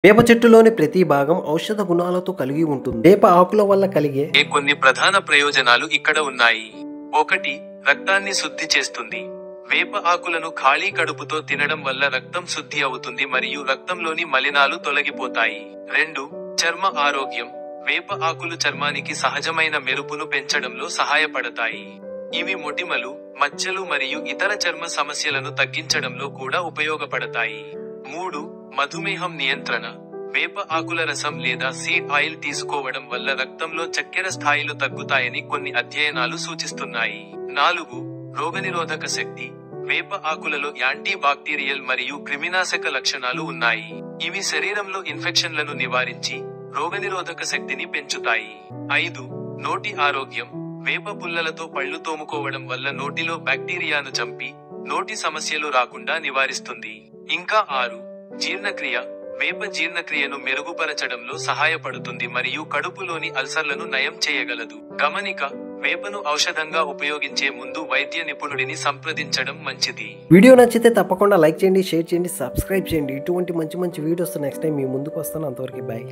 వేప చెట్టులోని ప్రతి భాగం ఔషధ గుణాలతో కలిగి ఉంటుంది. వేప ఆకుల వల్ల కలిగే కొన్ని ప్రధాన ప్రయోజనాలు ఇక్కడ ఉన్నాయి. 1. రక్తాన్ని శుద్ధి చేస్తుంది. వేప ఆకులను ఖాళీ కడుపుతో తినడం వల్ల రక్తం శుద్ధి అవుతుంది మరియు రక్తంలోని మలినాలు తొలగిపోతాయి. 2. చర్మ ఆరోగ్యం. వేప ఆకులు చర్మానికి సహజమైన మెరుపును పెంచడంలో సహాయపడతాయి. ఇవి మొటిమలు, మచ్చలు మరియు ఇతర చర్మ సమస్యలను తగ్గించడంలో కూడా ఉపయోగపడతాయి. 3. మధుమేహం నియంత్రణ. వేప ఆకుల రసం లేదా సీడ్ ఆయిల్ తీసుకోవడం వల్ల రక్తంలో చక్కెర స్థాయిలు తగ్గుతాయని కొన్ని అధ్యయనాలు సూచిస్తున్నాయి. 4. రోగనిరోధక శక్తి. వేప ఆకులలో యాంటీ బాక్టీరియల్ మరియు క్రిమినాశక లక్షణాలు ఉన్నాయి. ఇవి శరీరంలో ఇన్ఫెక్షన్లను నివారించి రోగనిరోధక శక్తిని పెంచుతాయి. 5. నోటి ఆరోగ్యం. వేప పుల్లలతో పళ్ళు తోముకోవడం వల్ల నోటిలో బ్యాక్టీరియాను చంపి నోటి సమస్యలు రాకుండా నివారిస్తుంది. ఇంకా 6. జీర్ణక్రియ. వేప జీర్ణక్రియను మెరుగుపరచడంలో సహాయపడుతుంది మరియు కడుపులోని అల్సర్లను నయం చేయగలదు. గమనిక: వేపను ఔషధంగా ఉపయోగించే ముందు వైద్య నిపుణుడిని సంప్రదించడం మంచిది. వీడియో నచ్చితే తప్పకుండా లైక్ చేయండి, షేర్ చేయండి, సబ్స్క్రైబ్ చేయండి. ఇటువంటి మంచి మంచి వీడియోస్ నెక్స్ట్ టైం మీ ముందుకు వస్తాను. అంతవరకు బై.